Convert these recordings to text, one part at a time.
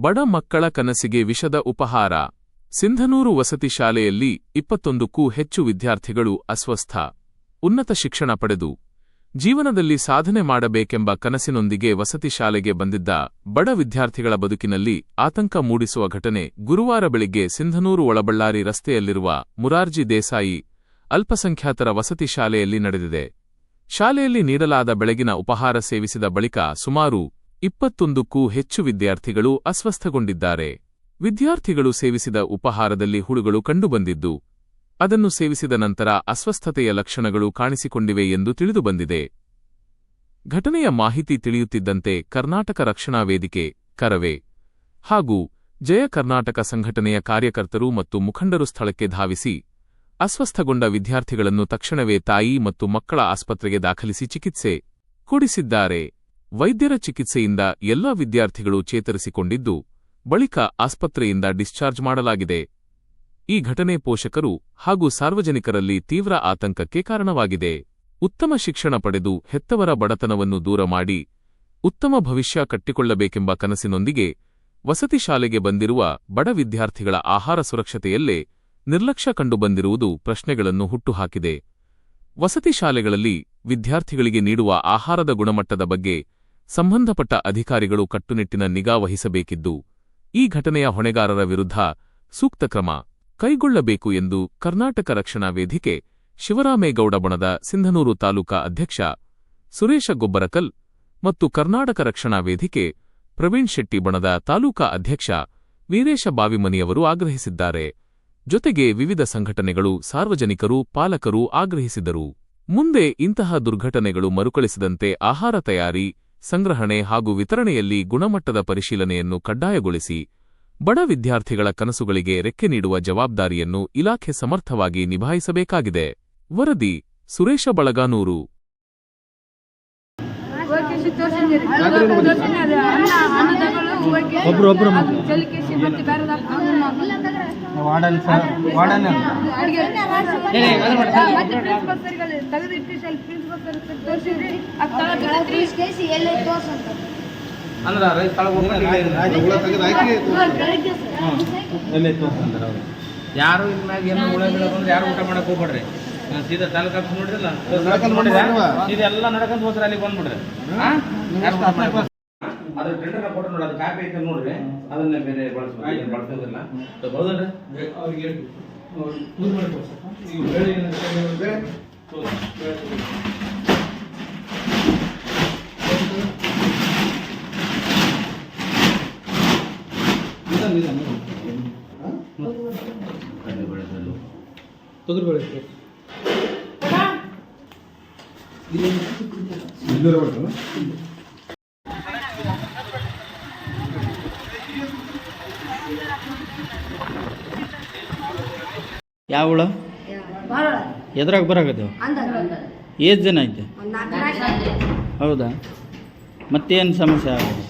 ಬಡ ಮಕ್ಕಳ ಕನಸಿಗೆ ವಿಷದ ಉಪಹಾರ. ಸಿಂಧನೂರು ವಸತಿ ಶಾಲೆಯಲ್ಲಿ 21ಕ್ಕೂ ಹೆಚ್ಚು ವಿದ್ಯಾರ್ಥಿಗಳು ಅಸ್ವಸ್ಥ. ಉನ್ನತ ಶಿಕ್ಷಣ ಪಡೆದು ಜೀವನದಲ್ಲಿ ಸಾಧನೆ ಮಾಡಬೇಕೆಂಬ ಕನಸಿನೊಂದಿಗೆ ವಸತಿ ಶಾಲೆಗೆ ಬಂದಿದ್ದ ಬಡ ವಿದ್ಯಾರ್ಥಿಗಳ ಬದುಕಿನಲ್ಲಿ ಆತಂಕ ಮೂಡಿಸುವ ಘಟನೆ ಗುರುವಾರ ಬೆಳಿಗ್ಗೆ ಸಿಂಧನೂರು ಒಳಬಳ್ಳಾರಿ ರಸ್ತೆಯಲ್ಲಿರುವ ಮುರಾರ್ಜಿ ದೇಸಾಯಿ ಅಲ್ಪಸಂಖ್ಯಾತರ ವಸತಿ ಶಾಲೆಯಲ್ಲಿ ನಡೆದಿದೆ. ಶಾಲೆಯಲ್ಲಿ ನೀಡಲಾದ ಬೆಳಗಿನ ಉಪಹಾರ ಸೇವಿಸಿದ ಬಳಿಕ ಸುಮಾರು 21ಕ್ಕೂ ಹೆಚ್ಚು ವಿದ್ಯಾರ್ಥಿಗಳು ಅಸ್ವಸ್ಥಗೊಂಡಿದ್ದಾರೆ. ವಿದ್ಯಾರ್ಥಿಗಳು ಸೇವಿಸಿದ ಉಪಹಾರದಲ್ಲಿ ಹುಳುಗಳು ಕಂಡುಬಂದಿದ್ದು, ಅದನ್ನು ಸೇವಿಸಿದ ನಂತರ ಅಸ್ವಸ್ಥತೆಯ ಲಕ್ಷಣಗಳು ಕಾಣಿಸಿಕೊಂಡಿವೆ ಎಂದು ತಿಳಿದುಬಂದಿದೆ. ಘಟನೆಯ ಮಾಹಿತಿ ತಿಳಿಯುತ್ತಿದ್ದಂತೆ ಕರ್ನಾಟಕ ರಕ್ಷಣಾ ವೇದಿಕೆ ಕರವೇ ಹಾಗೂ ಜಯ ಕರ್ನಾಟಕ ಸಂಘಟನೆಯ ಕಾರ್ಯಕರ್ತರು ಮತ್ತು ಮುಖಂಡರು ಸ್ಥಳಕ್ಕೆ ಧಾವಿಸಿ ಅಸ್ವಸ್ಥಗೊಂಡ ವಿದ್ಯಾರ್ಥಿಗಳನ್ನು ತಕ್ಷಣವೇ ತಾಯಿ ಮತ್ತು ಮಕ್ಕಳ ಆಸ್ಪತ್ರೆಗೆ ದಾಖಲಿಸಿ ಚಿಕಿತ್ಸೆ ಕೊಡಿಸಿದ್ದಾರೆ. ವೈದ್ಯರ ಚಿಕಿತ್ಸೆಯಿಂದ ಎಲ್ಲಾ ವಿದ್ಯಾರ್ಥಿಗಳು ಚೇತರಿಸಿಕೊಂಡಿದ್ದು, ಬಳಿಕ ಆಸ್ಪತ್ರೆಯಿಂದ ಡಿಸ್ಚಾರ್ಜ್ ಮಾಡಲಾಗಿದೆ. ಈ ಘಟನೆ ಪೋಷಕರು ಹಾಗೂ ಸಾರ್ವಜನಿಕರಲ್ಲಿ ತೀವ್ರ ಆತಂಕಕ್ಕೆ ಕಾರಣವಾಗಿದೆ. ಉತ್ತಮ ಶಿಕ್ಷಣ ಪಡೆದು ಹೆತ್ತವರ ಬಡತನವನ್ನು ದೂರ ಮಾಡಿ ಉತ್ತಮ ಭವಿಷ್ಯ ಕಟ್ಟಿಕೊಳ್ಳಬೇಕೆಂಬ ಕನಸಿನೊಂದಿಗೆ ವಸತಿ ಶಾಲೆಗೆ ಬಂದಿರುವ ಬಡ ವಿದ್ಯಾರ್ಥಿಗಳ ಆಹಾರ ಸುರಕ್ಷತೆಯಲ್ಲೇ ನಿರ್ಲಕ್ಷ್ಯ ಕಂಡುಬಂದಿರುವುದು ಪ್ರಶ್ನೆಗಳನ್ನು ಹುಟ್ಟುಹಾಕಿದೆ. ವಸತಿ ಶಾಲೆಗಳಲ್ಲಿ ವಿದ್ಯಾರ್ಥಿಗಳಿಗೆ ನೀಡುವ ಆಹಾರದ ಗುಣಮಟ್ಟದ ಬಗ್ಗೆ ಸಂಬಂಧಪಟ್ಟ ಅಧಿಕಾರಿಗಳು ಕಟ್ಟುನಿಟ್ಟಿನ ನಿಗಾ ವಹಿಸಬೇಕಿದ್ದು, ಈ ಘಟನೆಯ ಹೊಣೆಗಾರರ ವಿರುದ್ಧ ಸೂಕ್ತ ಕ್ರಮ ಕೈಗೊಳ್ಳಬೇಕು ಎಂದು ಕರ್ನಾಟಕ ರಕ್ಷಣಾ ವೇದಿಕೆ ಶಿವರಾಮೇಗೌಡ ಬಣದ ಸಿಂಧನೂರು ತಾಲೂಕಾ ಅಧ್ಯಕ್ಷ ಸುರೇಶ ಗೊಬ್ಬರಕಲ್ ಮತ್ತು ಕರ್ನಾಟಕ ರಕ್ಷಣಾ ವೇದಿಕೆ ಪ್ರವೀಣ್ ಶೆಟ್ಟಿ ಬಣದ ತಾಲೂಕಾ ಅಧ್ಯಕ್ಷ ವೀರೇಶ ಬಾವಿಮನಿಯವರು ಆಗ್ರಹಿಸಿದ್ದಾರೆ. ಜೊತೆಗೆ ವಿವಿಧ ಸಂಘಟನೆಗಳು, ಸಾರ್ವಜನಿಕರು, ಪಾಲಕರು ಆಗ್ರಹಿಸಿದರು. ಮುಂದೆ ಇಂತಹ ದುರ್ಘಟನೆಗಳು ಮರುಕಳಿಸದಂತೆ ಆಹಾರ ತಯಾರಿ, ಸಂಗ್ರಹಣೆ ಹಾಗೂ ವಿತರಣೆಯಲ್ಲಿ ಗುಣಮಟ್ಟದ ಪರಿಶೀಲನೆಯನ್ನು ಕಡ್ಡಾಯಗೊಳಿಸಿ ಬಡ ವಿದ್ಯಾರ್ಥಿಗಳ ಕನಸುಗಳಿಗೆ ರೆಕ್ಕೆ ನೀಡುವ ಜವಾಬ್ದಾರಿಯನ್ನು ಇಲಾಖೆ ಸಮರ್ಥವಾಗಿ ನಿಭಾಯಿಸಬೇಕಾಗಿದೆ. ವರದಿ ಸುರೇಶ ಬಳಗಾನೂರು. ಯಾರು ಇನ್ಮ್ಯಾಗ ಏನು ಹುಳ ಬೀಳೋದು ಯಾರು ಊಟ ಮಾಡಕ್ ಹೋಗ್ಬೇಡ್ರಿ. ಸೀದಾ ತಾಲೂಕು ಆಫೀಸ್ ನೋಡಿರಲ್ಲ, ಇದೆಲ್ಲ ನಡ್ಕೊಂತ ಹೋದ್ರೆ ಅಲ್ಲಿ ಬಂದ್ಬಿಡ್ರಿ. ಅದ್ರ ಟೆಂಡರ್ ಕೊಟ್ಟು ನೋಡಿ, ಅದು ಕಾಪಿ ಐತೆ ನೋಡ್ರಿ, ಅದನ್ನ ಬೇರೆ ಬಳಸೋದಿಲ್ಲ. ಹೌದಲ್ರಿ? ಯಾವ ಹುಳ ಎದ್ರಾಗ ಬರಾಕತ್ತೇವ? ಎಷ್ಟು ಜನ ಐತೆ? ಹೌದಾ? ಮತ್ತೇನು ಸಮಸ್ಯೆ ಆಗಿದೆ?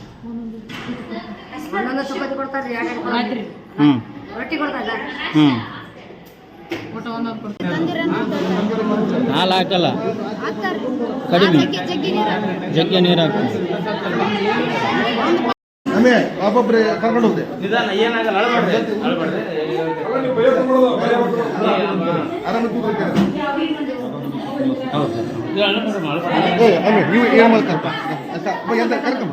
ಹಾಲು ಹಾಕಲ್ಲ, ಕಡಿಮೆ ಜಗ್ಗಿ ನೀರು ಹಾಕ್ತೀವಿ. ಒಬ್ಬೊಬ್ರೆ ಕರ್ಕೊಂಡು ಹೋದೆ ನಿಧಾನ, ಏನಾಗಲ್ಲ, ನೀವು ಏನು ಮಾಡ್ತಾರಪ್ಪ ಕರ್ಕಮ್ಮ.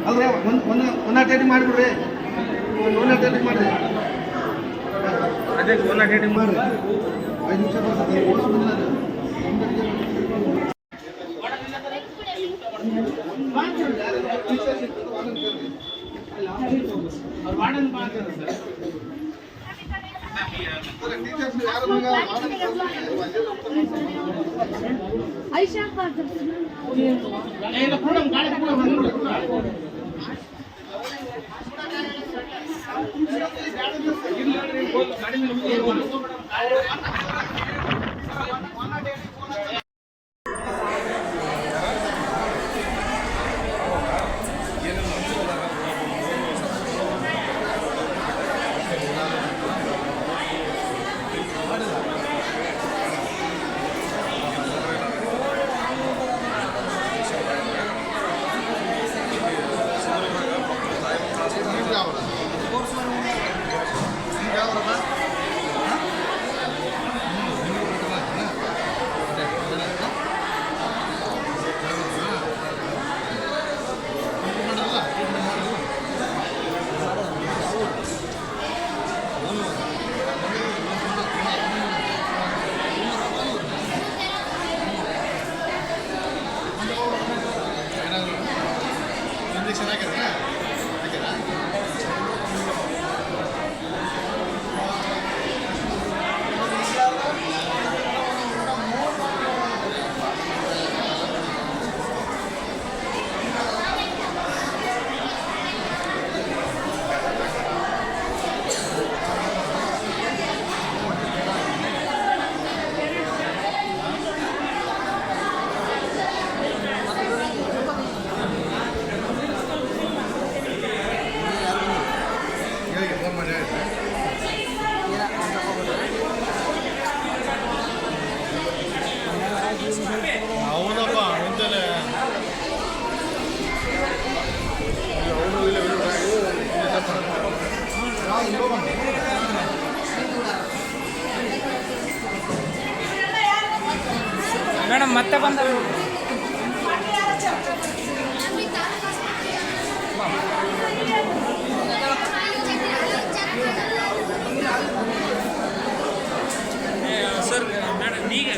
ಅಲ್ರಿ ಒಂದ್ ಟೇಟಿಂಗ್ ಮಾಡಿಬಿಡ್ರಿ, ಒಂದ್ ಟೇಟಿಂಗ್ ಮಾಡಿರಿ, ಅದೇ ಒಂದ್ ಟೇಟಿಂಗ್ ಮಾಡ್ರಿ. 5 ನಿಮಿಷ ಬರ್ತದೆ. ಫೋನ್ ಮಾಡಿ ಹೌದಪ್ಪ ಮುಂಚೆಲೆ ಮೇಡಮ್ ಮತ್ತೆ ಬಂದ ಸರ್ ಮೇಡಮ್ ಈಗ